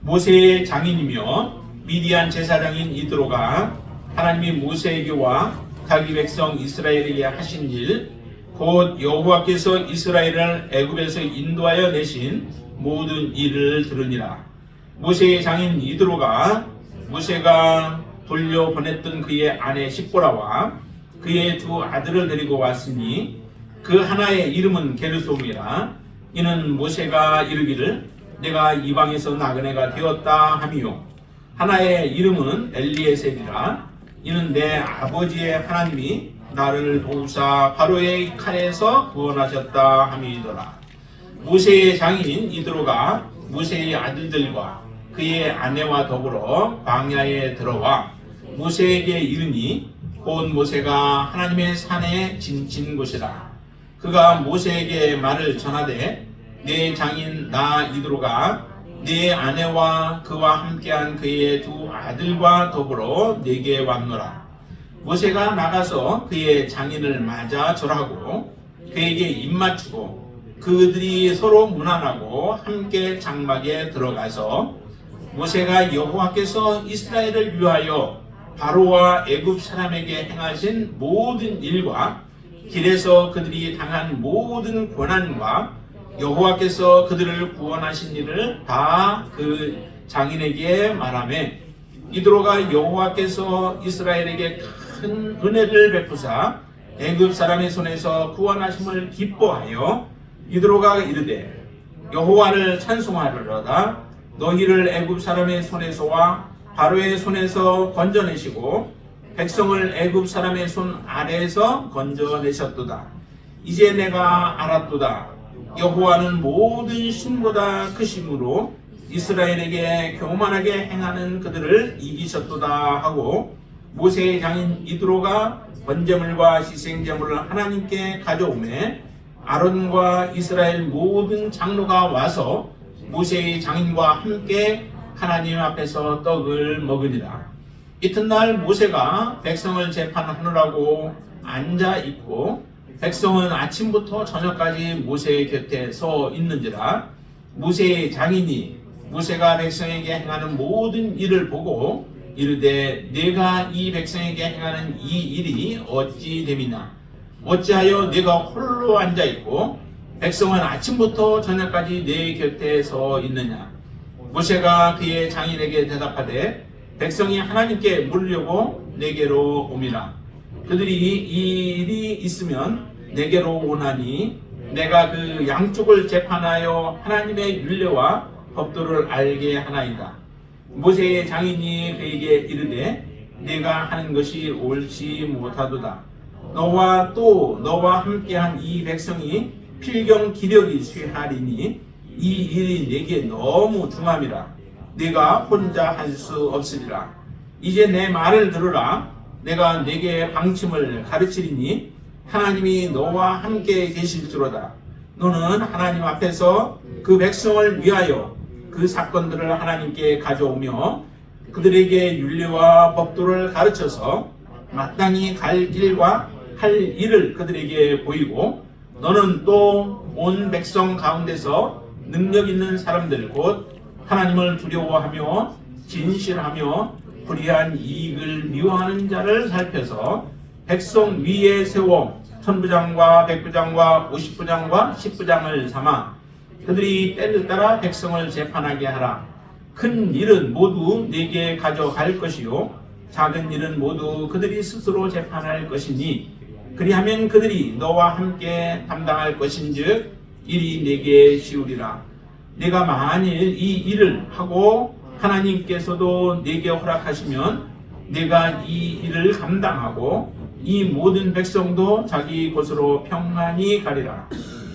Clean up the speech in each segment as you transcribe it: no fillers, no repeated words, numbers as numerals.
모세의 장인이며 미디안 제사장인 이드로가 하나님이 모세에게와 자기 백성 이스라엘에게 하신 일, 곧 여호와께서 이스라엘을 애굽에서 인도하여 내신 모든 일을 들으니라. 모세의 장인 이드로가 모세가 돌려보냈던 그의 아내 십보라와 그의 두 아들을 데리고 왔으니 그 하나의 이름은 게르솜이라. 이는 모세가 이르기를 내가 이방에서 나그네가 되었다 하미요, 하나의 이름은 엘리에셀이라. 이는 내 아버지의 하나님이 나를 도우사 바로의 칼에서 구원하셨다 함이더라. 모세의 장인 이드로가 모세의 아들들과 그의 아내와 더불어 광야에 들어와 모세에게 이르니 곧 모세가 하나님의 산에 지친 곳이라. 그가 모세에게 말을 전하되 내 장인 나 이드로가 내 아내와 그와 함께한 그의 두 아들과 더불어 내게 왔노라. 모세가 나가서 그의 장인을 맞아 절하고 그에게 입맞추고 그들이 서로 문안하고 함께 장막에 들어가서 모세가 여호와께서 이스라엘을 위하여 바로와 애굽 사람에게 행하신 모든 일과 길에서 그들이 당한 모든 고난과 여호와께서 그들을 구원하신 일을 다 그 장인에게 말하며 이드로가 여호와께서 이스라엘에게 큰 은혜를 베푸사 애굽 사람의 손에서 구원하심을 기뻐하여 이드로가 이르되 여호와를 찬송하리로다. 너희를 애굽 사람의 손에서와 바로의 손에서 건져내시고 백성을 애굽 사람의 손 아래에서 건져내셨도다. 이제 내가 알았도다. 여호와는 모든 신보다 크심으로 이스라엘에게 교만하게 행하는 그들을 이기셨도다 하고 모세의 장인 이드로가 번제물과 희생제물을 하나님께 가져오매 아론과 이스라엘 모든 장로가 와서 모세의 장인과 함께 하나님 앞에서 떡을 먹으니라. 이튿날 모세가 백성을 재판하느라고 앉아 있고 백성은 아침부터 저녁까지 모세의 곁에 서 있는지라. 모세의 장인이 모세가 백성에게 행하는 모든 일을 보고 이르되 내가 이 백성에게 행하는 이 일이 어찌 됨이냐. 어찌하여 내가 홀로 앉아 있고 백성은 아침부터 저녁까지 내 곁에 서 있느냐. 모세가 그의 장인에게 대답하되 백성이 하나님께 물으려고 내게로 옴이라. 그들이 이 일이 있으면 내게로 오나니 내가 그 양쪽을 재판하여 하나님의 율례와 법도를 알게 하나이다. 모세의 장인이 그에게 이르되 내가 하는 것이 옳지 못하도다. 너와 또 너와 함께한 이 백성이 필경 기력이 쇠하리니 이 일이 내게 너무 중함이라. 내가 혼자 할 수 없으리라. 이제 내 말을 들으라. 내가 내게 방침을 가르치리니 하나님이 너와 함께 계실지로다. 너는 하나님 앞에서 그 백성을 위하여 그 사건들을 하나님께 가져오며 그들에게 율례와 법도를 가르쳐서 마땅히 갈 길과 할 일을 그들에게 보이고 너는 또 온 백성 가운데서 능력 있는 사람들 곧 하나님을 두려워하며 진실하며 불의한 이익을 미워하는 자를 살펴서 백성 위에 세워 천부장과 백부장과 50부장과 10부장을 삼아 그들이 때를 따라 백성을 재판하게 하라. 큰 일은 모두 네게 가져갈 것이요 작은 일은 모두 그들이 스스로 재판할 것이니 그리하면 그들이 너와 함께 담당할 것인즉 일이 네게 쉬우리라. 내가 만일 이 일을 하고 하나님께서도 네게 허락하시면 내가 이 일을 감당하고 이 모든 백성도 자기 곳으로 평안히 가리라.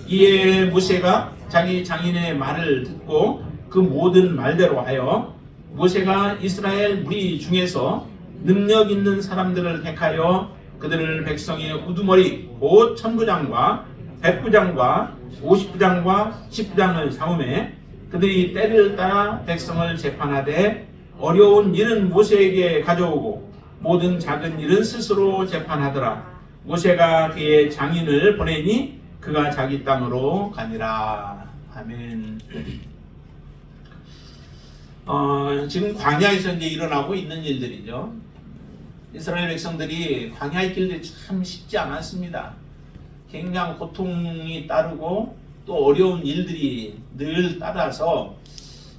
이에 모세가 자기 장인의 말을 듣고 그 모든 말대로 하여 모세가 이스라엘 무리 중에서 능력 있는 사람들을 택하여 그들을 백성의 우두머리 곧 천부장과 백부장과 50부장과 10부장을 삼음해 그들이 때를 따라 백성을 재판하되 어려운 일은 모세에게 가져오고 모든 작은 일은 스스로 재판하더라. 모세가 그의 장인을 보내니 그가 자기 땅으로 가니라. 아멘. 지금 광야에서 이제 일어나고 있는 일들이죠. 이스라엘 백성들이 광야의 길들이 참 쉽지 않았습니다. 굉장히 고통이 따르고 또 어려운 일들이 늘 따라서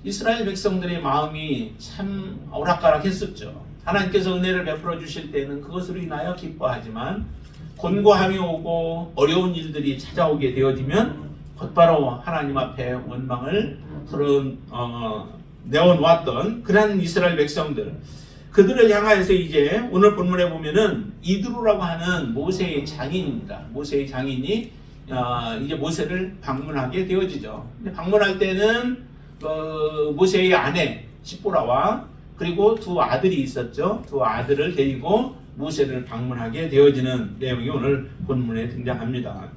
이스라엘 백성들의 마음이 참 오락가락했었죠. 하나님께서 은혜를 베풀어 주실 때는 그것으로 인하여 기뻐하지만 곤고함이 오고 어려운 일들이 찾아오게 되어지면 곧바로 하나님 앞에 원망을 내어놓았던 그러한 이스라엘 백성들, 그들을 향하여서 이제 오늘 본문에 보면은 이드로라고 하는 모세의 장인입니다. 모세의 장인이 이제 모세를 방문하게 되어지죠. 근데 방문할 때는 모세의 아내 시보라와 그리고 두 아들이 있었죠. 두 아들을 데리고 모세를 방문하게 되어지는 내용이 오늘 본문에 등장합니다.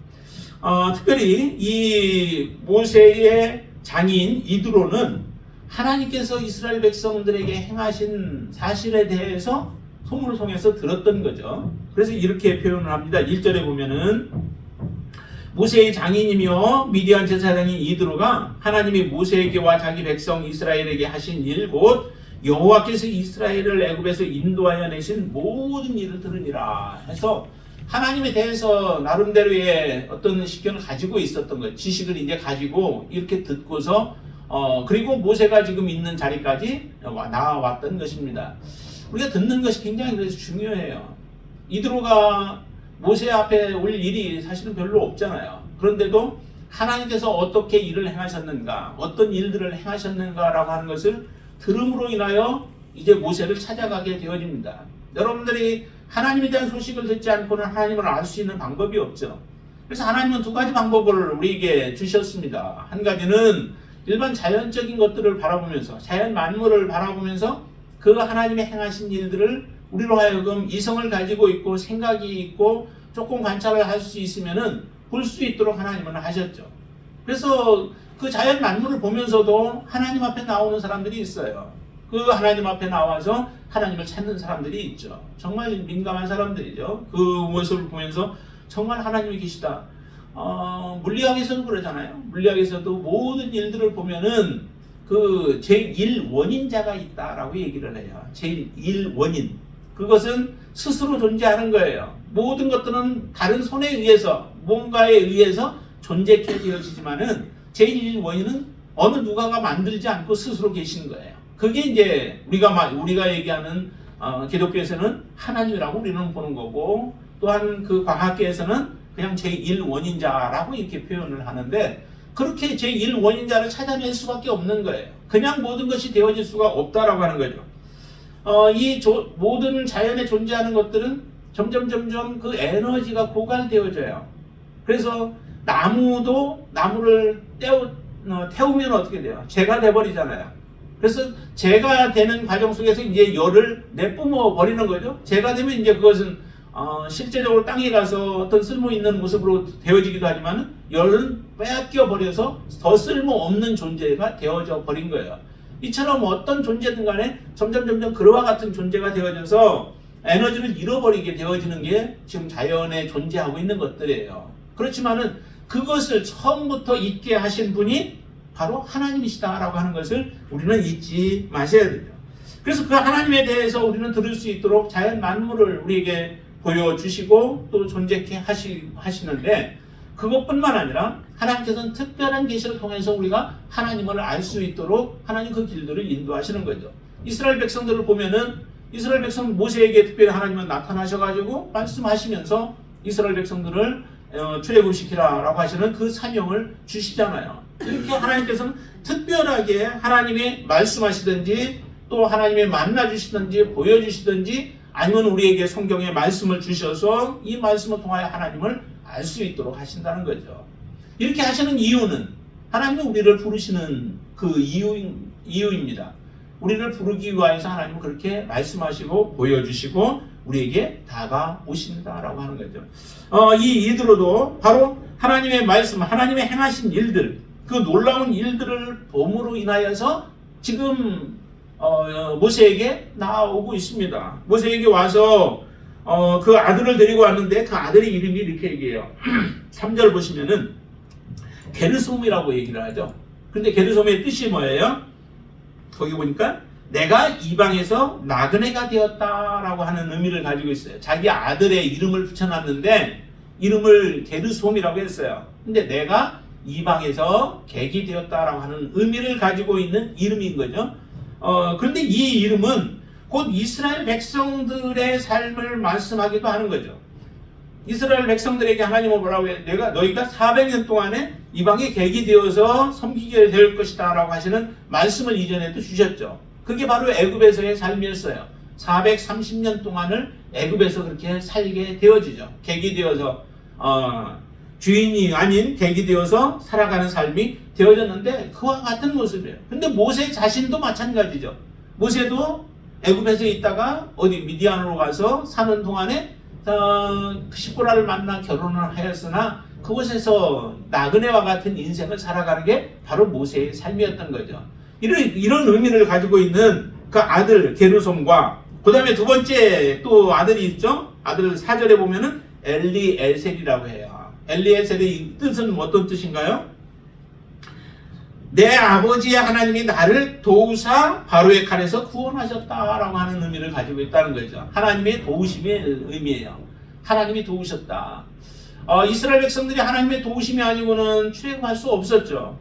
특별히 이 모세의 장인 이드로는 하나님께서 이스라엘 백성들에게 행하신 사실에 대해서 소문을 통해서 들었던 거죠. 그래서 이렇게 표현을 합니다. 1절에 보면은 모세의 장인이며 미디안 제사장인 이드로가 하나님이 모세에게와 자기 백성 이스라엘에게 하신 일 곧 여호와께서 이스라엘을 애굽에서 인도하여 내신 모든 일을 들으니라 해서 하나님에 대해서 나름대로의 어떤 식견을 가지고 있었던 거예요. 지식을 이제 가지고 이렇게 듣고서 그리고 모세가 지금 있는 자리까지 나와왔던 것입니다. 우리가 듣는 것이 굉장히 그래서 중요해요. 이드로가 모세 앞에 올 일이 사실은 별로 없잖아요. 그런데도 하나님께서 어떻게 일을 행하셨는가, 어떤 일들을 행하셨는가라고 하는 것을 들음으로 인하여 이제 모세를 찾아가게 되어집니다. 여러분들이 하나님에 대한 소식을 듣지 않고는 하나님을 알 수 있는 방법이 없죠. 그래서 하나님은 두 가지 방법을 우리에게 주셨습니다. 한 가지는 일반 자연적인 것들을 바라보면서, 자연 만물을 바라보면서 그 하나님의 행하신 일들을 우리로 하여금 이성을 가지고 있고 생각이 있고 조금 관찰을 할 수 있으면은 볼 수 있도록 하나님은 하셨죠. 그래서 그 자연 만물을 보면서도 하나님 앞에 나오는 사람들이 있어요. 그 하나님 앞에 나와서 하나님을 찾는 사람들이 있죠. 정말 민감한 사람들이죠. 그 모습을 보면서 정말 하나님이 계시다. 물리학에서도 그러잖아요. 물리학에서도 모든 일들을 보면은 그 제1원인자가 있다라고 얘기를 해요. 제1원인. 그것은 스스로 존재하는 거예요. 모든 것들은 다른 손에 의해서, 뭔가에 의해서 존재케 되어지지만은 제1원인은 어느 누가가 만들지 않고 스스로 계신 거예요. 그게 이제 우리가 얘기하는 기독교에서는 하나님이라고 우리는 보는 거고, 또한 그 과학계에서는 그냥 제1원인자라고 이렇게 표현을 하는데, 그렇게 제1원인자를 찾아낼 수밖에 없는 거예요. 그냥 모든 것이 되어질 수가 없다라고 하는 거죠. 모든 자연에 존재하는 것들은 점점 그 에너지가 고갈되어져요. 그래서 나무를 태우면 어떻게 돼요? 재가 돼버리잖아요. 그래서 재가 되는 과정 속에서 이제 열을 내뿜어 버리는 거죠. 재가 되면 이제 그것은 실제적으로 땅에 가서 어떤 쓸모 있는 모습으로 되어지기도 하지만 열은 빼앗겨 버려서 더 쓸모 없는 존재가 되어져 버린 거예요. 이처럼 어떤 존재든 간에 점점 그와 같은 존재가 되어져서 에너지를 잃어버리게 되어지는 게 지금 자연에 존재하고 있는 것들이에요. 그렇지만은 그것을 처음부터 있게 하신 분이 바로 하나님이시다라고 하는 것을 우리는 잊지 마셔야 되죠. 그래서 그 하나님에 대해서 우리는 들을 수 있도록 자연 만물을 우리에게 보여주시고 또 존재케 하시는데, 그것뿐만 아니라 하나님께서는 특별한 계시를 통해서 우리가 하나님을 알 수 있도록 하나님 그 길들을 인도하시는 거죠. 이스라엘 백성들을 보면은 이스라엘 백성 모세에게 특별히 하나님은 나타나셔가지고 말씀하시면서 이스라엘 백성들을 출애굽시키라라고 하시는 그 사명을 주시잖아요. 이렇게 하나님께서는 특별하게 하나님이 말씀하시든지 또 하나님이 만나주시든지 보여주시든지 아니면 우리에게 성경의 말씀을 주셔서 이 말씀을 통하여 하나님을 알 수 있도록 하신다는 거죠. 이렇게 하시는 이유는 하나님은 우리를 부르시는 그 이유입니다. 우리를 부르기 위해서 하나님은 그렇게 말씀하시고 보여주시고 우리에게 다가오신다라고 하는 거죠. 이 이드로도 바로 하나님의 말씀, 하나님의 행하신 일들, 그 놀라운 일들을 봄으로 인하여서 지금 모세에게 나오고 있습니다. 모세에게 와서 그 아들을 데리고 왔는데 그 아들의 이름이 이렇게 얘기해요. 3절 보시면은 게르솜이라고 얘기를 하죠. 근데 게르솜의 뜻이 뭐예요? 거기 보니까 내가 이방에서 나그네가 되었다라고 하는 의미를 가지고 있어요. 자기 아들의 이름을 붙여놨는데 이름을 게르솜이라고 했어요. 근데 내가 이방에서 객이 되었다라고 하는 의미를 가지고 있는 이름인 거죠. 그런데 이 이름은 곧 이스라엘 백성들의 삶을 말씀하기도 하는 거죠. 이스라엘 백성들에게 하나님은 뭐라고 해요? 너희가 400년 동안에 이방의 객이 되어서 섬기게 될 것이다 라고 하시는 말씀을 이전에도 주셨죠. 그게 바로 애굽에서의 삶이었어요. 430년 동안을 애굽에서 그렇게 살게 되어지죠. 객이 되어서 주인이 아닌 객이 되어서 살아가는 삶이 되어졌는데 그와 같은 모습이에요. 근데 모세 자신도 마찬가지죠. 모세도 애굽에서 있다가 어디 미디안으로 가서 사는 동안에 시보라를 만나 결혼을 하였으나 그곳에서 나그네와 같은 인생을 살아가는 게 바로 모세의 삶이었던 거죠. 이런 의미를 가지고 있는 그 아들 게르솜과 그 다음에 두 번째 또 아들이 있죠. 아들 4절에 보면은 엘리에셀이라고 해요. 엘리에셀의 뜻은 어떤 뜻인가요? 내 아버지의 하나님이 나를 도우사 바로의 칼에서 구원하셨다라고 하는 의미를 가지고 있다는 거죠. 하나님의 도우심의 의미예요. 하나님이 도우셨다. 이스라엘 백성들이 하나님의 도우심이 아니고는 출애굽할 수 없었죠.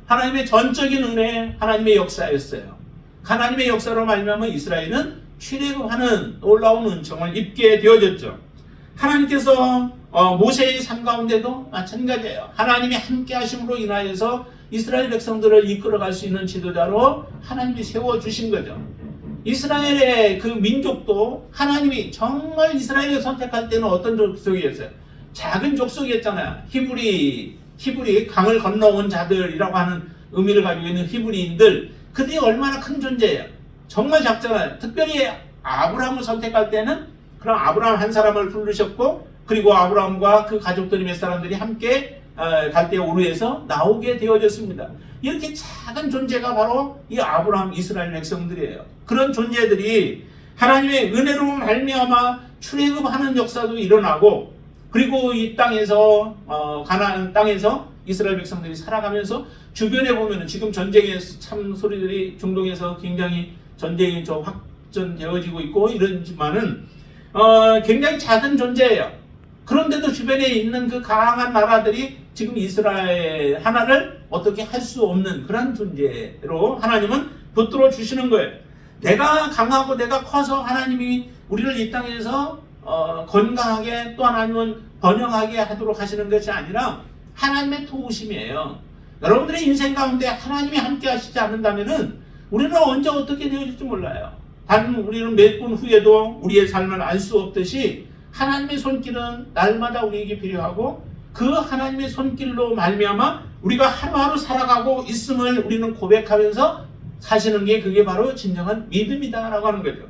하나님의 전적인 은혜, 하나님의 역사였어요. 하나님의 역사로 말미암아 이스라엘은 출애굽하는 놀라운 은총을 입게 되어졌죠. 하나님께서 모세의 삶 가운데도 마찬가지예요. 하나님이 함께 하심으로 인하여서 이스라엘 백성들을 이끌어갈 수 있는 지도자로 하나님이 세워주신 거죠. 이스라엘의 그 민족도 하나님이 정말 이스라엘을 선택할 때는 어떤 족속이었어요? 작은 족속이었잖아요. 히브리 강을 건너온 자들이라고 하는 의미를 가지고 있는 히브리인들, 그들이 얼마나 큰 존재예요. 정말 작잖아요. 특별히 아브라함을 선택할 때는 그럼 아브라함 한 사람을 부르셨고, 그리고 아브라함과 그 가족들이 몇 사람들이 함께 갈대 우르에서 나오게 되어졌습니다. 이렇게 작은 존재가 바로 이 아브라함 이스라엘 백성들이에요. 그런 존재들이 하나님의 은혜로 말미암아 출애굽하는 역사도 일어나고, 그리고 이 땅에서 가나안 땅에서 이스라엘 백성들이 살아가면서 주변에 보면은 지금 전쟁의 참 소리들이 중동에서 굉장히 전쟁이 좀 확전되어지고 있고 이러지만은 굉장히 작은 존재예요. 그런데도 주변에 있는 그 강한 나라들이 지금 이스라엘 하나를 어떻게 할 수 없는 그런 존재로 하나님은 붙들어 주시는 거예요. 내가 강하고 내가 커서 하나님이 우리를 이 땅에서 건강하게 또 하나님은 번영하게 하도록 하시는 것이 아니라 하나님의 도우심이에요. 여러분들의 인생 가운데 하나님이 함께 하시지 않는다면은 우리는 언제 어떻게 되어질지 몰라요. 단 우리는 몇 분 후에도 우리의 삶을 알 수 없듯이 하나님의 손길은 날마다 우리에게 필요하고, 그 하나님의 손길로 말미암아 우리가 하루하루 살아가고 있음을 우리는 고백하면서 사시는 게 그게 바로 진정한 믿음이다라고 하는 거죠.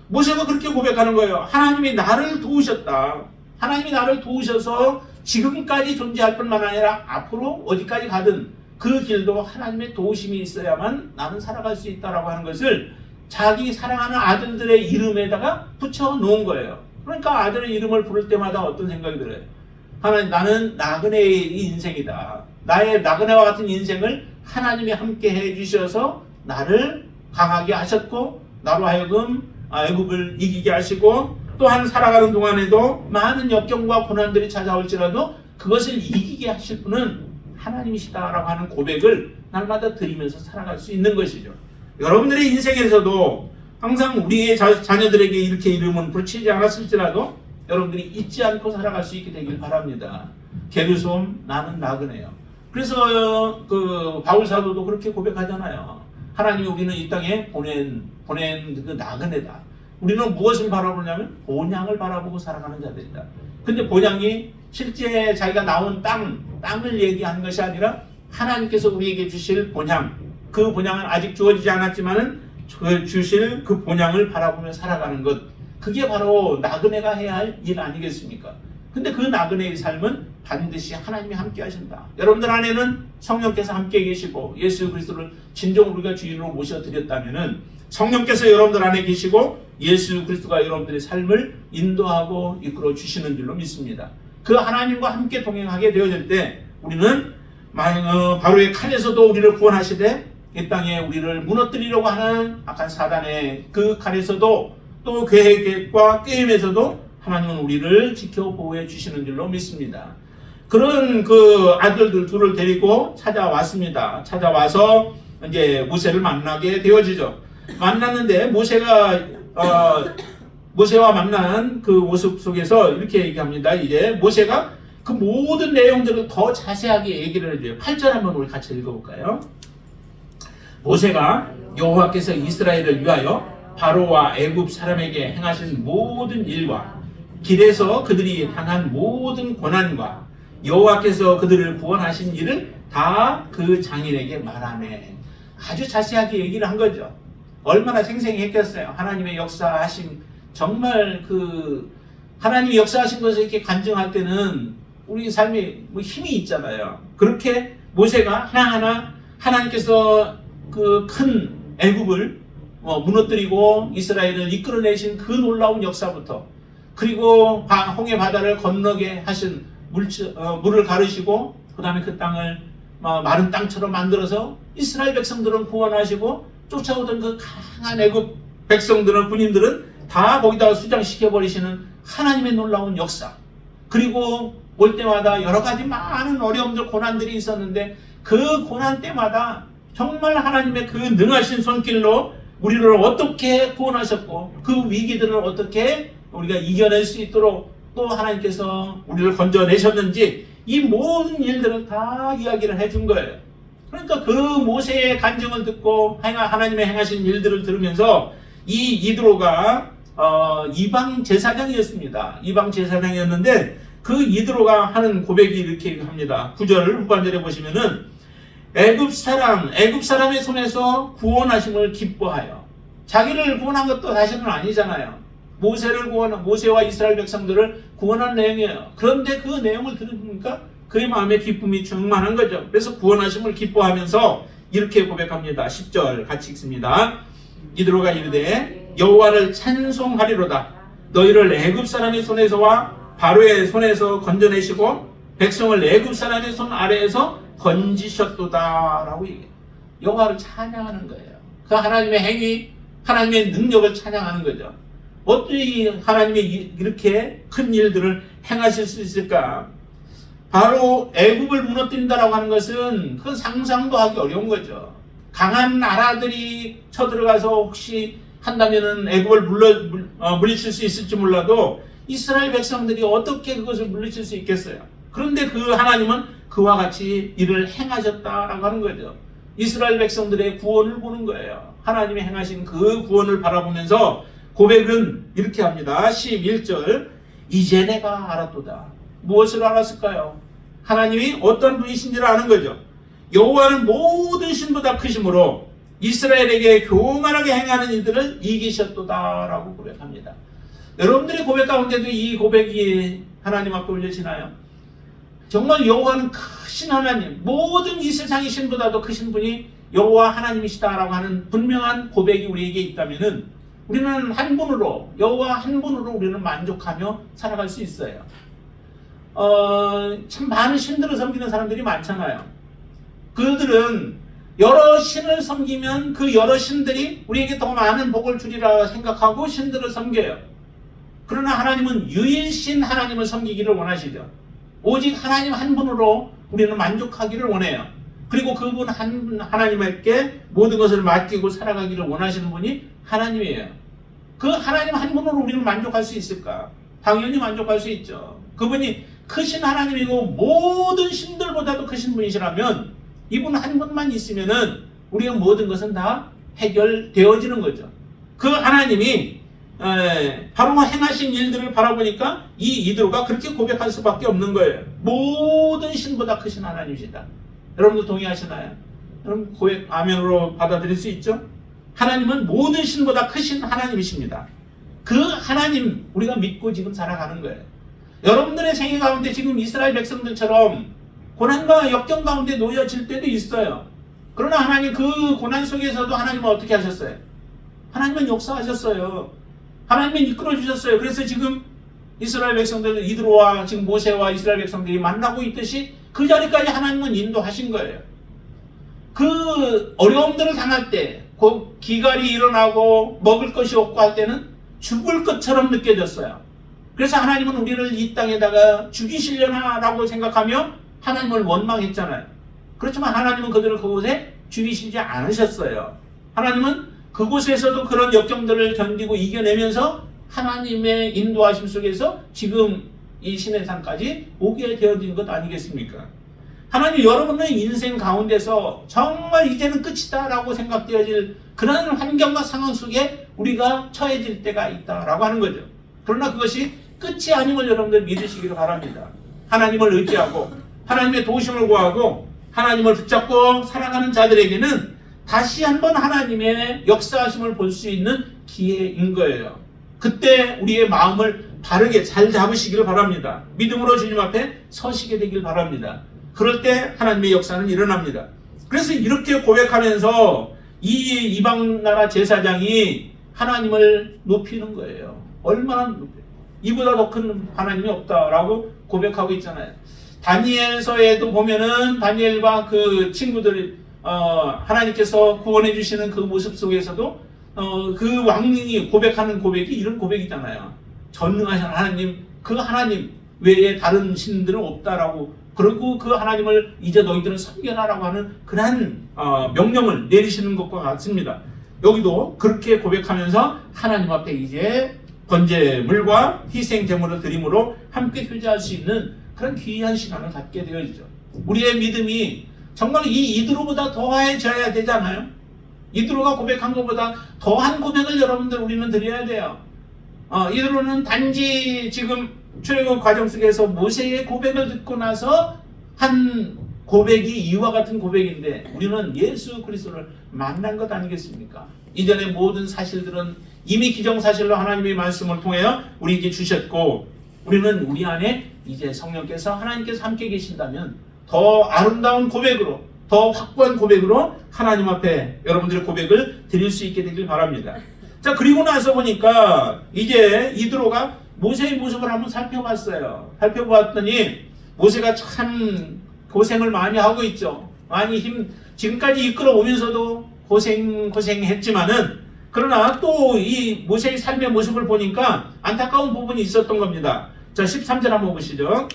모세가 그렇게 고백하는 거예요. 하나님이 나를 도우셨다. 하나님이 나를 도우셔서 지금까지 존재할 뿐만 아니라 앞으로 어디까지 가든 그 길도 하나님의 도우심이 있어야만 나는 살아갈 수 있다라고 하는 것을 자기 사랑하는 아들들의 이름에다가 붙여 놓은 거예요. 그러니까 아들의 이름을 부를 때마다 어떤 생각이 들어요? 하나님, 나는 나그네의 인생이다. 나의 나그네와 같은 인생을 하나님이 함께 해주셔서 나를 강하게 하셨고, 나로 하여금 애굽을 이기게 하시고, 또한 살아가는 동안에도 많은 역경과 고난들이 찾아올지라도 그것을 이기게 하실 분은 하나님이시다라고 하는 고백을 날마다 드리면서 살아갈 수 있는 것이죠. 여러분들의 인생에서도 항상 우리의 자녀들에게 이렇게 이름은 붙이지 않았을지라도 여러분들이 잊지 않고 살아갈 수 있게 되길 바랍니다. 게르솜, 나는 나그네요. 그래서 그 바울 사도도 그렇게 고백하잖아요. 하나님이 우리는 이 땅에 보낸 그 나그네다. 우리는 무엇을 바라보냐면 본향을 바라보고 살아가는 자들이다. 근데 본향이 실제 자기가 나온 땅을 얘기하는 것이 아니라 하나님께서 우리에게 주실 본향, 그 본향은 아직 주어지지 않았지만은 주실 그 본향을 바라보며 살아가는 것, 그게 바로 나그네가 해야 할 일 아니겠습니까? 근데 그 나그네의 삶은 반드시 하나님이 함께 하신다. 여러분들 안에는 성령께서 함께 계시고 예수 그리스도를 진정 우리가 주인으로 모셔드렸다면은 성령께서 여러분들 안에 계시고 예수 그리스도가 여러분들의 삶을 인도하고 이끌어 주시는 줄로 믿습니다. 그 하나님과 함께 동행하게 되어질 때 우리는 바로의 칼에서도 우리를 구원하시되 이 땅에 우리를 무너뜨리려고 하는 악한 사단의 그 칼에서도 또 계획과 게임에서도 하나님은 우리를 지켜 보호해 주시는 줄로 믿습니다. 그런 그 아들들 둘을 데리고 찾아왔습니다. 찾아와서 이제 모세를 만나게 되어지죠. 만났는데 모세와 만난 그 모습 속에서 이렇게 얘기합니다. 이제 모세가 그 모든 내용들을 더 자세하게 얘기를 해줘요. 8절 한번 우리 같이 읽어볼까요? 모세가 여호와께서 이스라엘을 위하여 바로와 애굽 사람에게 행하신 모든 일과 길에서 그들이 당한 모든 고난과 여호와께서 그들을 구원하신 일을 다 그 장인에게 말하네. 아주 자세하게 얘기를 한 거죠. 얼마나 생생히 했겠어요. 하나님의 역사하심, 정말 그 하나님이 역사하신 것을 이렇게 간증할 때는 우리 삶에 뭐 힘이 있잖아요. 그렇게 모세가 하나하나 하나님께서 그 큰 애굽을 무너뜨리고 이스라엘을 이끌어내신 그 놀라운 역사부터, 그리고 홍해 바다를 건너게 하신 물을 가르시고 그 다음에 그 땅을 마른 땅처럼 만들어서 이스라엘 백성들은 구원하시고 쫓아오던 그 강한 애굽 백성들은, 군인들은 다 거기다가 수장시켜버리시는 하나님의 놀라운 역사, 그리고 올 때마다 여러 가지 많은 어려움들, 고난들이 있었는데 그 고난 때마다 정말 하나님의 그 능하신 손길로 우리를 어떻게 구원하셨고 그 위기들을 어떻게 우리가 이겨낼 수 있도록 또 하나님께서 우리를 건져내셨는지 이 모든 일들을 다 이야기를 해준 거예요. 그러니까 그 모세의 간증을 듣고 하나님의 행하신 일들을 들으면서 이 이드로가 이방 제사장이었습니다. 이방 제사장이었는데 그 이드로가 하는 고백이 이렇게 합니다. 9절 후반절에 보시면은 애굽 사람의 손에서 구원하심을 기뻐하여, 자기를 구원한 것도 사실은 아니잖아요. 모세와 이스라엘 백성들을 구원한 내용이에요. 그런데 그 내용을 들으니까 그의 마음에 기쁨이 충만한 거죠. 그래서 구원하심을 기뻐하면서 이렇게 고백합니다. 10절 같이 읽습니다. 이드로가 이르되 여호와를 찬송하리로다. 너희를 애굽 사람의 손에서와 바로의 손에서 건져내시고 백성을 애굽 사람의 손 아래에서 건지셨도다 라고 얘기해요. 여호와를 찬양하는 거예요. 그 하나님의 행위, 하나님의 능력을 찬양하는 거죠. 어떻게 하나님이 이렇게 큰 일들을 행하실 수 있을까? 바로 애굽을 무너뜨린다라고 하는 것은 그건 상상도 하기 어려운 거죠. 강한 나라들이 쳐들어가서 혹시 한다면은 애굽을 물리칠 수 있을지 몰라도 이스라엘 백성들이 어떻게 그것을 물리칠 수 있겠어요? 그런데 그 하나님은 그와 같이 일을 행하셨다라고 하는 거죠. 이스라엘 백성들의 구원을 보는 거예요. 하나님이 행하신 그 구원을 바라보면서 고백은 이렇게 합니다. 11절 이제 내가 알았도다. 무엇을 알았을까요? 하나님이 어떤 분이신지를 아는 거죠. 여호와는 모든 신보다 크심으로 이스라엘에게 교만하게 행하는 이들을 이기셨도다 라고 고백합니다. 여러분들의 고백 가운데도 이 고백이 하나님 앞에 올려지나요? 정말 여호와는 크신 하나님, 모든 이 세상의 신보다도 크신 분이 여호와 하나님이시다라고 하는 분명한 고백이 우리에게 있다면은 우리는 한 분으로, 여호와 한 분으로 우리는 만족하며 살아갈 수 있어요. 참 많은 신들을 섬기는 사람들이 많잖아요. 그들은 여러 신을 섬기면 그 여러 신들이 우리에게 더 많은 복을 주리라 생각하고 신들을 섬겨요. 그러나 하나님은 유일신 하나님을 섬기기를 원하시죠. 오직 하나님 한 분으로 우리는 만족하기를 원해요. 그리고 그분 하나님께 모든 것을 맡기고 살아가기를 원하시는 분이 하나님이에요. 그 하나님 한 분으로 우리는 만족할 수 있을까? 당연히 만족할 수 있죠. 그분이 크신 하나님이고 모든 신들보다도 크신 분이시라면 이분 한 분만 있으면은 우리의 모든 것은 다 해결되어지는 거죠. 그 하나님이 바로 행하신 일들을 바라보니까 이 이드로가 그렇게 고백할 수밖에 없는 거예요. 모든 신보다 크신 하나님이시다. 여러분도 동의하시나요? 여러분 고백 아멘으로 받아들일 수 있죠? 하나님은 모든 신보다 크신 하나님이십니다. 그 하나님 우리가 믿고 지금 살아가는 거예요. 여러분들의 생애 가운데 지금 이스라엘 백성들처럼 고난과 역경 가운데 놓여질 때도 있어요. 그러나 하나님 그 고난 속에서도 하나님은 어떻게 하셨어요? 하나님은 역사하셨어요. 하나님은 이끌어 주셨어요. 그래서 지금 이스라엘 백성들, 이드로와 지금 모세와 이스라엘 백성들이 만나고 있듯이 그 자리까지 하나님은 인도하신 거예요. 그 어려움들을 당할 때, 그 기갈이 일어나고 먹을 것이 없고 할 때는 죽을 것처럼 느껴졌어요. 그래서 하나님은 우리를 이 땅에다가 죽이시려나라고 생각하며 하나님을 원망했잖아요. 그렇지만 하나님은 그들을 그곳에 죽이시지 않으셨어요. 하나님은 그곳에서도 그런 역경들을 견디고 이겨내면서 하나님의 인도하심 속에서 지금 이 시내산까지 오게 되어진 것 아니겠습니까? 하나님, 여러분의 인생 가운데서 정말 이제는 끝이다 라고 생각되어질 그런 환경과 상황 속에 우리가 처해질 때가 있다라고 하는 거죠. 그러나 그것이 끝이 아님을 여러분들 믿으시기를 바랍니다. 하나님을 의지하고 하나님의 도우심을 구하고 하나님을 붙잡고 살아가는 자들에게는 다시 한번 하나님의 역사하심을 볼 수 있는 기회인 거예요. 그때 우리의 마음을 바르게 잘 잡으시기를 바랍니다. 믿음으로 주님 앞에 서시게 되길 바랍니다. 그럴 때 하나님의 역사는 일어납니다. 그래서 이렇게 고백하면서 이 이방 나라 제사장이 하나님을 높이는 거예요. 얼마나 높여요. 이보다 더 큰 하나님이 없다라고 고백하고 있잖아요. 다니엘서에도 보면은 다니엘과 그 친구들 하나님께서 구원해 주시는 그 모습 속에서도 그 왕이 고백하는 고백이 이런 고백이잖아요. 전능하신 하나님, 그 하나님 외에 다른 신들은 없다라고, 그리고 그 하나님을 이제 너희들은 섬겨라라고 하는 그러한 명령을 내리시는 것과 같습니다. 여기도 그렇게 고백하면서 하나님 앞에 이제 번제물과 희생 제물을 드림으로 함께 교제할 수 있는 그런 귀한 시간을 갖게 되어지죠. 우리의 믿음이 정말 이 이드로보다 더해져야 되잖아요. 이드로가 고백한 것보다 더한 고백을 여러분들 우리는 드려야 돼요. 이드로는 단지 지금 출애굽 과정 속에서 모세의 고백을 듣고 나서 한 고백이 이와 같은 고백인데, 우리는 예수 그리스도를 만난 것 아니겠습니까? 이전의 모든 사실들은 이미 기정사실로 하나님의 말씀을 통해 우리에게 주셨고, 우리는 우리 안에 이제 성령께서 하나님께서 함께 계신다면 더 아름다운 고백으로, 더 확고한 고백으로 하나님 앞에 여러분들의 고백을 드릴 수 있게 되길 바랍니다. 자, 그리고 나서 보니까 이제 이드로가 모세의 모습을 한번 살펴봤어요. 살펴봤더니 모세가 참 고생을 많이 하고 있죠. 지금까지 이끌어 오면서도 고생했지만은, 그러나 또 이 모세의 삶의 모습을 보니까 안타까운 부분이 있었던 겁니다. 자, 13절 한번 보시죠.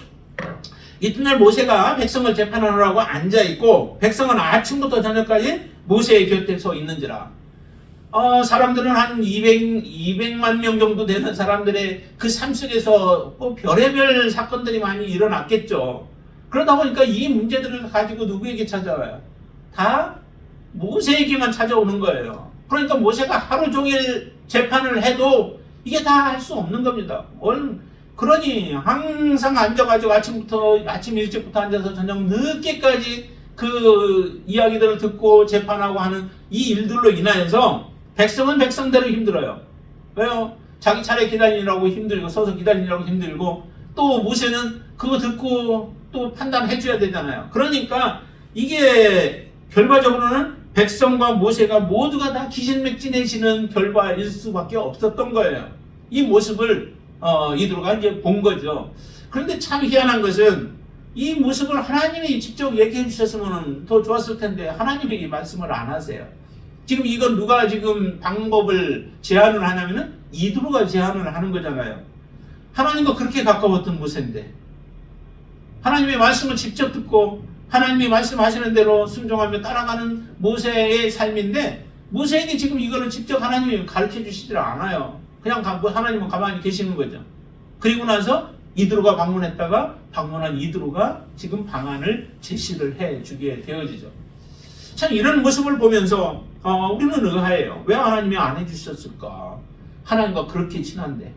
이튿날 모세가 백성을 재판하느라고 앉아있고 백성은 아침부터 저녁까지 모세의 곁에 서 있는지라. 사람들은 한 200만 명 정도 되는 사람들의 그 삶 속에서 별의별 사건들이 많이 일어났겠죠. 그러다 보니까 이 문제들을 가지고 누구에게 찾아와요? 다 모세에게만 찾아오는 거예요. 그러니까 모세가 하루 종일 재판을 해도 이게 다 할 수 없는 겁니다. 그러니 항상 앉아가지고 아침 일찍부터 앉아서 저녁 늦게까지 그 이야기들을 듣고 재판하고 하는 이 일들로 인하여서 백성은 백성대로 힘들어요. 왜요? 자기 차례 기다리느라고 힘들고, 서서 기다리느라고 힘들고, 또 모세는 그거 듣고 또 판단해 줘야 되잖아요. 그러니까 이게 결과적으로는 백성과 모세가 모두가 다 기진맥진해지는 결과일 수밖에 없었던 거예요. 이 모습을 이드로가 이제 본 거죠. 그런데 참 희한한 것은 이 모습을 하나님이 직접 얘기해 주셨으면 더 좋았을 텐데 하나님이 이 말씀을 안 하세요. 지금 이건 누가 지금 방법을 제안을 하냐면은 이드로가 제안을 하는 거잖아요. 하나님과 그렇게 가까웠던 모세인데, 하나님의 말씀을 직접 듣고 하나님이 말씀하시는 대로 순종하며 따라가는 모세의 삶인데, 모세에게 지금 이거를 직접 하나님이 가르쳐 주시질 않아요. 그냥 하나님은 가만히 계시는 거죠. 그리고 나서 이드로가 방문한 이드로가 지금 방안을 제시를 해 주게 되어지죠. 참 이런 모습을 보면서 우리는 의아해요. 왜 하나님이 안 해주셨을까? 하나님과 그렇게 친한데.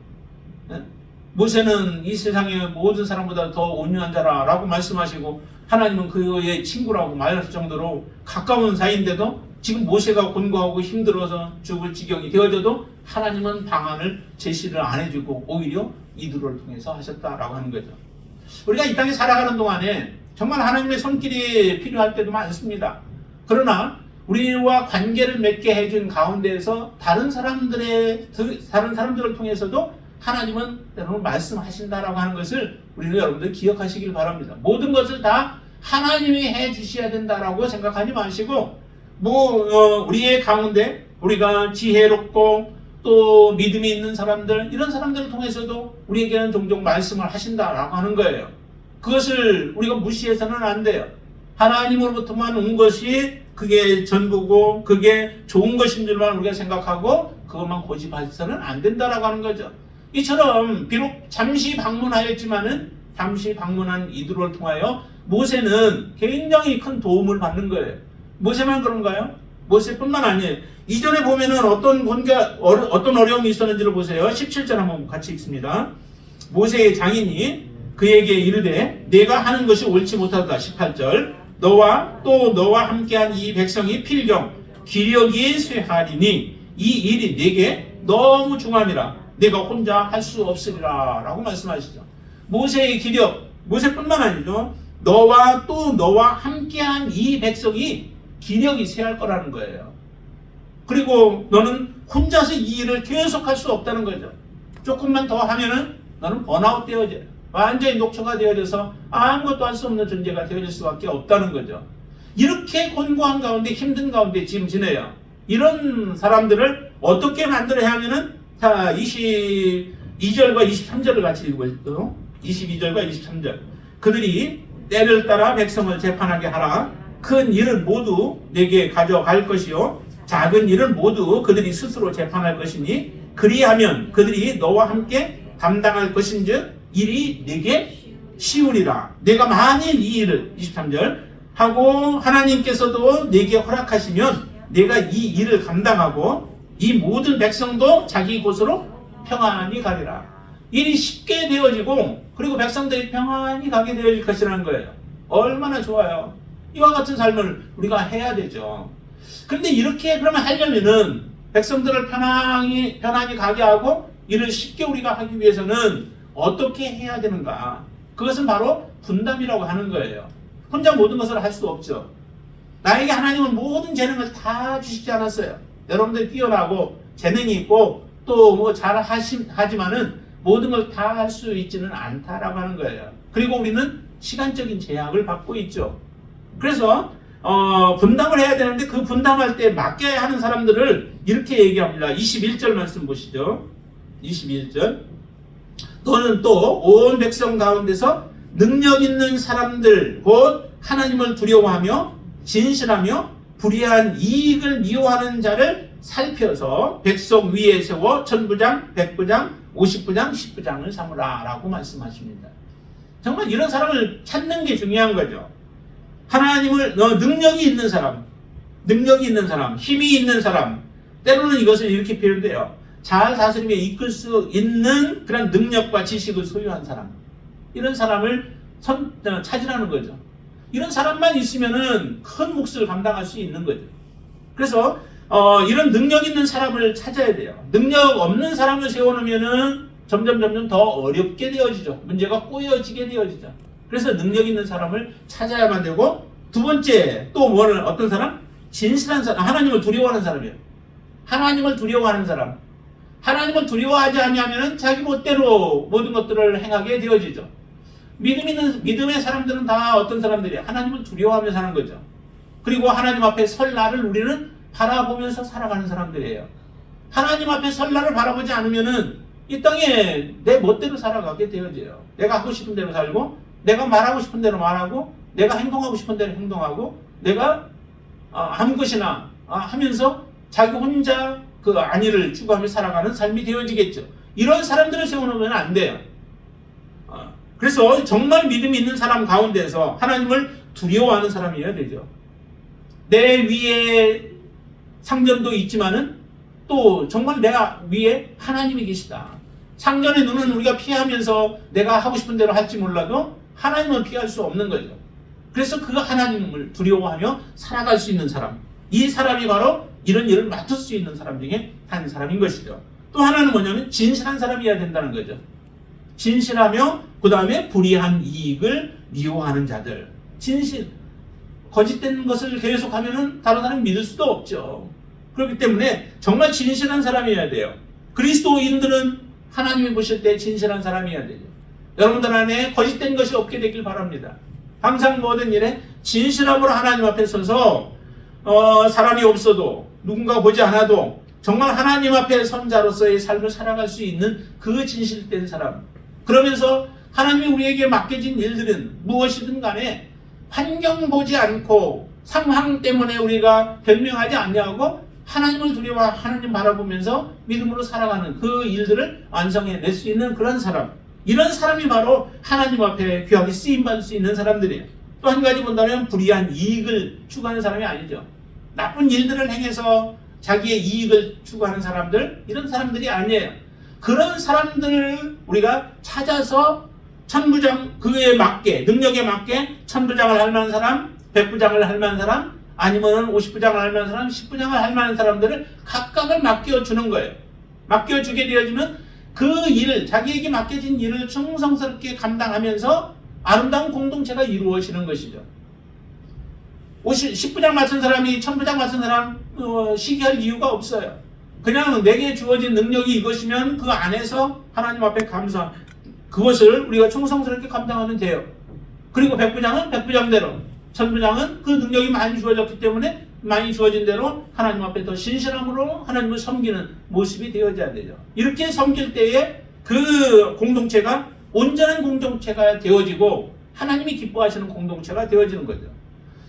모세는 이 세상의 모든 사람보다 더 온유한 자라고 말씀하시고, 하나님은 그의 친구라고 말할 정도로 가까운 사이인데도 지금 모세가 곤고하고 힘들어서 죽을 지경이 되어져도 하나님은 방안을 제시를 안 해주고 오히려 이드로를 통해서 하셨다라고 하는 거죠. 우리가 이 땅에 살아가는 동안에 정말 하나님의 손길이 필요할 때도 많습니다. 그러나 우리와 관계를 맺게 해준 가운데에서 다른 사람들을 통해서도 하나님은 때로는 말씀하신다라고 하는 것을 우리는 여러분들 기억하시길 바랍니다. 모든 것을 다 하나님이 해 주셔야 된다라고 생각하지 마시고, 우리의 가운데 우리가 지혜롭고 또 믿음이 있는 사람들, 이런 사람들을 통해서도 우리에게는 종종 말씀을 하신다라고 하는 거예요. 그것을 우리가 무시해서는 안 돼요. 하나님으로부터만 온 것이 그게 전부고 그게 좋은 것인 줄만 우리가 생각하고 그것만 고집해서는 안 된다라고 하는 거죠. 이처럼 비록 잠시 방문하였지만은 잠시 방문한 이드로를 통하여 모세는 굉장히 큰 도움을 받는 거예요. 모세만 그런가요? 모세뿐만 아니에요. 이전에 보면은 어떤 어려움이 있었는지를 보세요. 17절 한번 같이 읽습니다. 모세의 장인이 그에게 이르되 내가 하는 것이 옳지 못하다. 18절 너와 또 너와 함께한 이 백성이 필경 기력이 쇠하리니 이 일이 내게 너무 중함이라 내가 혼자 할 수 없으리라 라고 말씀하시죠. 모세의 기력, 모세뿐만 아니죠. 너와 또 너와 함께한 이 백성이 기력이 쇠할 거라는 거예요. 그리고 너는 혼자서 이 일을 계속할 수 없다는 거죠. 조금만 더 하면은 너는 번아웃 되어져요. 완전히 녹초가 되어져서 아무것도 할 수 없는 존재가 되어질 수밖에 없다는 거죠. 이렇게 곤고한 가운데 힘든 가운데 지금 지내요. 이런 사람들을 어떻게 만들어야 하면은 자 22절과 23절을 같이 읽어볼게요. 22절과 23절 그들이 때를 따라 백성을 재판하게 하라. 큰 일은 모두 내게 가져갈 것이요 작은 일은 모두 그들이 스스로 재판할 것이니 그리하면 그들이 너와 함께 담당할 것인즉 일이 내게 쉬우리라. 내가 만일 이 일을 23절 하고 하나님께서도 내게 허락하시면 내가 이 일을 감당하고 이 모든 백성도 자기 곳으로 평안히 가리라. 일이 쉽게 되어지고 그리고 백성들이 평안히 가게 되어질 것이라는 거예요. 얼마나 좋아요. 이와 같은 삶을 우리가 해야 되죠. 그런데 이렇게 그러면 하려면은 백성들을 편안히 가게 하고 일을 쉽게 우리가 하기 위해서는 어떻게 해야 되는가? 그것은 바로 분담이라고 하는 거예요. 혼자 모든 것을 할 수 없죠. 나에게 하나님은 모든 재능을 다 주시지 않았어요. 여러분들이 뛰어나고 재능이 있고 또 뭐 잘 하지만은 모든 걸 다 할 수 있지는 않다라고 하는 거예요. 그리고 우리는 시간적인 제약을 받고 있죠. 그래서 분담을 해야 되는데 그 분담할 때 맡겨야 하는 사람들을 이렇게 얘기합니다. 21절 말씀 보시죠. 21절 너는 또 온 백성 가운데서 능력 있는 사람들 곧 하나님을 두려워하며 진실하며 불의한 이익을 미워하는 자를 살펴서 백성 위에 세워 천부장, 백부장, 50부장, 10부장을 삼으라 라고 말씀하십니다. 정말 이런 사람을 찾는 게 중요한 거죠. 하나님을 능력이 있는 사람, 힘이 있는 사람, 때로는 이것을 이렇게 표현돼요. 잘 다스림에 이끌 수 있는 그런 능력과 지식을 소유한 사람, 이런 사람을 찾으라는 거죠. 이런 사람만 있으면은 큰 몫을 감당할 수 있는 거죠. 그래서 이런 능력 있는 사람을 찾아야 돼요. 능력 없는 사람을 세워놓으면은 점점 더 어렵게 되어지죠. 문제가 꼬여지게 되어지죠. 그래서 능력 있는 사람을 찾아야만 되고, 두 번째 또 어떤 사람? 진실한 사람, 하나님을 두려워하는 사람이에요. 하나님을 두려워하는 사람. 하나님을 두려워하지 않으면 자기 멋대로 모든 것들을 행하게 되어지죠. 믿음의 사람들은 다 어떤 사람들이에요? 하나님을 두려워하며 사는 거죠. 그리고 하나님 앞에 설 날을 우리는 바라보면서 살아가는 사람들이에요. 하나님 앞에 설 날을 바라보지 않으면은 이 땅에 내 멋대로 살아가게 되어져요. 내가 하고 싶은 대로 살고, 내가 말하고 싶은 대로 말하고, 내가 행동하고 싶은 대로 행동하고, 내가 아무 것이나 하면서 자기 혼자 그 안위를 추구하며 살아가는 삶이 되어지겠죠. 이런 사람들을 세워놓으면 안 돼요. 그래서 정말 믿음이 있는 사람 가운데서 하나님을 두려워하는 사람이어야 되죠. 내 위에 상전도 있지만은 또 정말 내가 위에 하나님이 계시다. 상전의 눈은 우리가 피하면서 내가 하고 싶은 대로 할지 몰라도 하나님은 피할 수 없는 거죠. 그래서 그 하나님을 두려워하며 살아갈 수 있는 사람, 이 사람이 바로 이런 일을 맡을 수 있는 사람 중에 한 사람인 것이죠. 또 하나는 뭐냐면 진실한 사람이어야 된다는 거죠. 진실하며 그 다음에 불의한 이익을 미워하는 자들. 진실, 거짓된 것을 계속하면은 다른 사람이 믿을 수도 없죠. 그렇기 때문에 정말 진실한 사람이어야 돼요. 그리스도인들은 하나님이 보실 때 진실한 사람이어야 되죠. 여러분들 안에 거짓된 것이 없게 되길 바랍니다. 항상 모든 일에 진실함으로 하나님 앞에 서서 사람이 없어도 누군가 보지 않아도 정말 하나님 앞에 선 자로서의 삶을 살아갈 수 있는 그 진실된 사람. 그러면서 하나님이 우리에게 맡겨진 일들은 무엇이든 간에 환경 보지 않고 상황 때문에 우리가 변명하지 않냐고 하나님을 두려워 하나님 바라보면서 믿음으로 살아가는 그 일들을 완성해낼 수 있는 그런 사람. 이런 사람이 바로 하나님 앞에 귀하게 쓰임받을 수 있는 사람들이에요. 또 한 가지 본다면 불의한 이익을 추구하는 사람이 아니죠. 나쁜 일들을 행해서 자기의 이익을 추구하는 사람들, 이런 사람들이 아니에요. 그런 사람들을 우리가 찾아서 천부장, 그에 맞게, 능력에 맞게 천부장을 할 만한 사람, 백부장을 할 만한 사람, 아니면 50부장을 할 만한 사람, 10부장을 할 만한 사람들을 각각을 맡겨주는 거예요. 맡겨주게 되어지면 그 일, 자기에게 맡겨진 일을 충성스럽게 감당하면서 아름다운 공동체가 이루어지는 것이죠. 10부장 맡은 사람이 1000부장 맡은 사람 시기할 이유가 없어요. 그냥 내게 주어진 능력이 이것이면 그 안에서 하나님 앞에 감사, 그것을 우리가 충성스럽게 감당하면 돼요. 그리고 100부장은 100부장대로, 1000부장은 그 능력이 많이 주어졌기 때문에 많이 주어진 대로 하나님 앞에 더 신실함으로 하나님을 섬기는 모습이 되어져야 되죠. 이렇게 섬길 때에 그 공동체가 온전한 공동체가 되어지고 하나님이 기뻐하시는 공동체가 되어지는 거죠.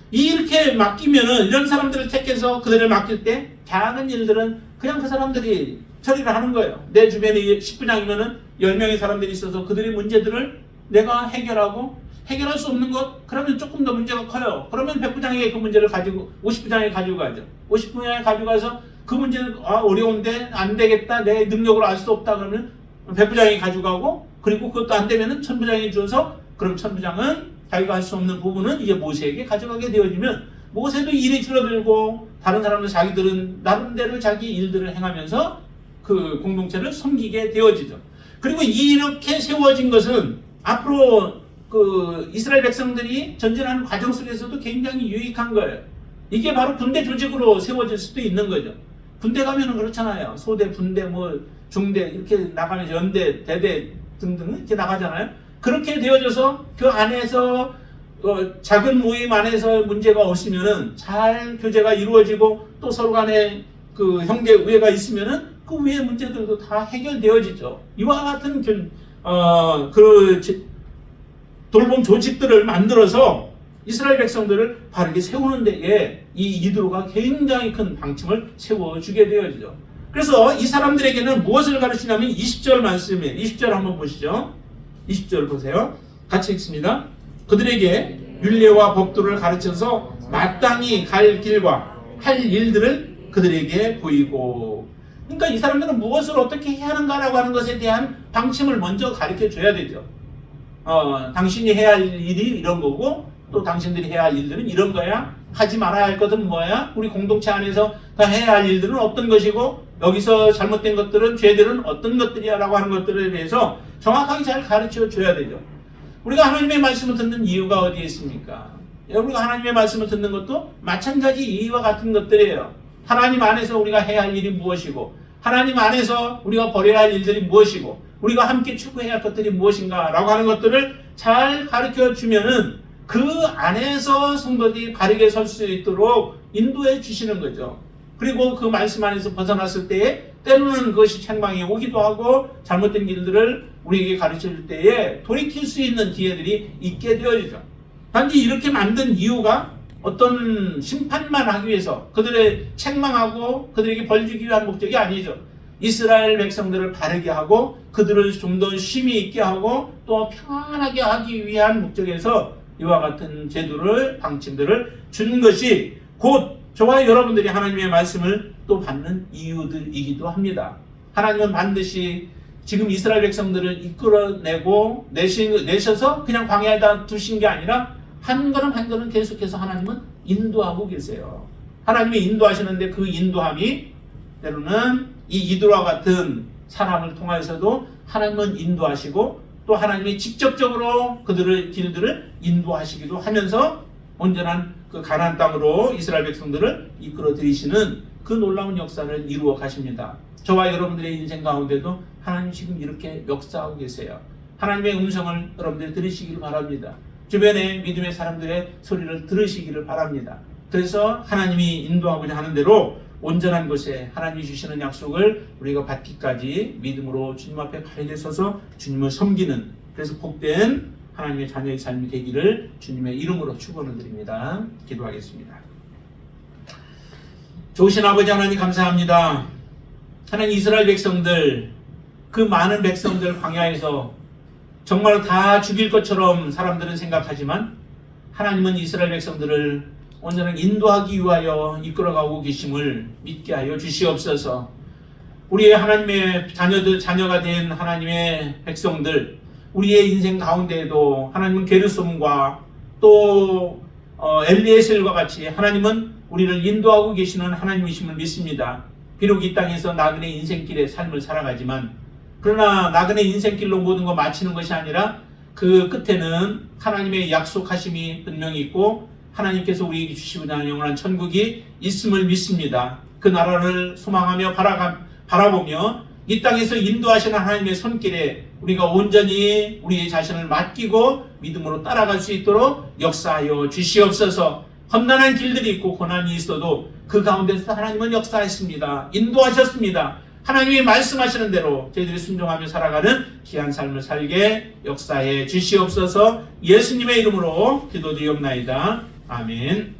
이렇게 맡기면은 이런 사람들을 택해서 그들을 맡길 때 작은 일들은 그냥 그 사람들이 처리를 하는 거예요. 내 주변에 10부장이면은 10명의 사람들이 있어서 그들의 문제들을 내가 해결할 수 없는 것, 그러면 조금 더 문제가 커요. 그러면 100부장에게 그 문제를 가지고 50부장에게 가지고 가죠. 50부장에게 가지고 가서 그 문제는 어려운데 안 되겠다, 내 능력으로 알 수 없다 그러면 100부장이 가지고 가고, 그리고 그것도 안 되면은 1000부장이 줘서, 그럼 1000부장은 자기가 할 수 없는 부분은 이제 모세에게 가져가게 되어지면 모세도 일이 줄어들고 다른 사람들 자기들은 나름대로 자기 일들을 행하면서 그 공동체를 섬기게 되어지죠. 그리고 이렇게 세워진 것은 앞으로 그 이스라엘 백성들이 전진하는 과정 속에서도 굉장히 유익한 거예요. 이게 바로 군대 조직으로 세워질 수도 있는 거죠. 군대 가면은 그렇잖아요. 소대, 분대, 중대 이렇게 나가면서 연대, 대대 등등 이렇게 나가잖아요. 그렇게 되어져서 그 안에서 작은 모임 안에서 문제가 없으면은 잘 교제가 이루어지고 또 서로 간에 그 형제 우애가 있으면은 그 우애 문제들도 다 해결되어지죠. 이와 같은 돌봄 조직들을 만들어서 이스라엘 백성들을 바르게 세우는 데에 이 이드로가 굉장히 큰 방침을 세워주게 되어지죠. 그래서 이 사람들에게는 무엇을 가르치냐면 20절 말씀이에요. 20절 한번 보시죠. 20절 보세요. 같이 읽습니다. 그들에게 율례와 법도를 가르쳐서 마땅히 갈 길과 할 일들을 그들에게 보이고. 그러니까 이 사람들은 무엇을 어떻게 해야 하는가라고 하는 것에 대한 방침을 먼저 가르쳐 줘야 되죠. 당신이 해야 할 일이 이런 거고 또 당신들이 해야 할 일들은 이런 거야. 하지 말아야 할 것은 뭐야? 우리 공동체 안에서 다 해야 할 일들은 어떤 것이고 여기서 잘못된 것들은, 죄들은 어떤 것들이야 라고 하는 것들에 대해서 정확하게 잘 가르쳐 줘야 되죠. 우리가 하나님의 말씀을 듣는 이유가 어디에 있습니까? 우리가 하나님의 말씀을 듣는 것도 마찬가지 이와 같은 것들이에요. 하나님 안에서 우리가 해야 할 일이 무엇이고, 하나님 안에서 우리가 벌여야 할 일들이 무엇이고, 우리가 함께 추구해야 할 것들이 무엇인가 라고 하는 것들을 잘 가르쳐 주면은 그 안에서 성도들이 바르게 설 수 있도록 인도해 주시는 거죠. 그리고 그 말씀 안에서 벗어났을 때에 때로는 그것이 책망이 오기도 하고 잘못된 길들을 우리에게 가르쳐 줄 때에 돌이킬 수 있는 기회들이 있게 되어지죠. 단지 이렇게 만든 이유가 어떤 심판만 하기 위해서, 그들의 책망하고 그들에게 벌 주기 위한 목적이 아니죠. 이스라엘 백성들을 바르게 하고 그들을 좀 더 쉼이 있게 하고 또 평안하게 하기 위한 목적에서 이와 같은 제도를, 방침들을 준 것이 곧 저와 여러분들이 하나님의 말씀을 또 받는 이유들이기도 합니다. 하나님은 반드시 지금 이스라엘 백성들을 이끌어내고 내셔서 그냥 광야에다 두신 게 아니라 한 걸음 한 걸음 계속해서 하나님은 인도하고 계세요. 하나님이 인도하시는데 그 인도함이 때로는 이 이드로와 같은 사람을 통해서도 하나님은 인도하시고 또 하나님이 직접적으로 그들의 길들을 인도하시기도 하면서 온전한 그 가나안 땅으로 이스라엘 백성들을 이끌어 들이시는 그 놀라운 역사를 이루어 가십니다. 저와 여러분들의 인생 가운데도 하나님 지금 이렇게 역사하고 계세요. 하나님의 음성을 여러분들이 들으시길 바랍니다. 주변의 믿음의 사람들의 소리를 들으시기를 바랍니다. 그래서 하나님이 인도하고자 하는 대로 온전한 곳에 하나님이 주시는 약속을 우리가 받기까지 믿음으로 주님 앞에 바르게 서서 주님을 섬기는, 그래서 복된 하나님의 자녀의 삶이 되기를 주님의 이름으로 축원을 드립니다. 기도하겠습니다. 좋으신 아버지 하나님 감사합니다. 하나님, 이스라엘 백성들, 그 많은 백성들 광야에서 정말 다 죽일 것처럼 사람들은 생각하지만 하나님은 이스라엘 백성들을 온전히 인도하기 위하여 이끌어가고 계심을 믿게 하여 주시옵소서. 우리의 하나님의 자녀가 된 하나님의 백성들, 우리의 인생 가운데에도 하나님은 게르솜과 또 엘리에셀과 같이 하나님은 우리를 인도하고 계시는 하나님이심을 믿습니다. 비록 이 땅에서 나그네 인생길의 삶을 살아가지만, 그러나 나그네 인생길로 모든 거 마치는 것이 아니라 그 끝에는 하나님의 약속하심이 분명히 있고 하나님께서 우리에게 주시고자 하는 영원한 천국이 있음을 믿습니다. 그 나라를 소망하며 바라보며 이 땅에서 인도하시는 하나님의 손길에 우리가 온전히 우리의 자신을 맡기고 믿음으로 따라갈 수 있도록 역사하여 주시옵소서. 험난한 길들이 있고 고난이 있어도 그 가운데서 하나님은 역사했습니다. 인도하셨습니다. 하나님이 말씀하시는 대로 저희들이 순종하며 살아가는 귀한 삶을 살게 역사해 주시옵소서. 예수님의 이름으로 기도드리옵나이다. 아멘.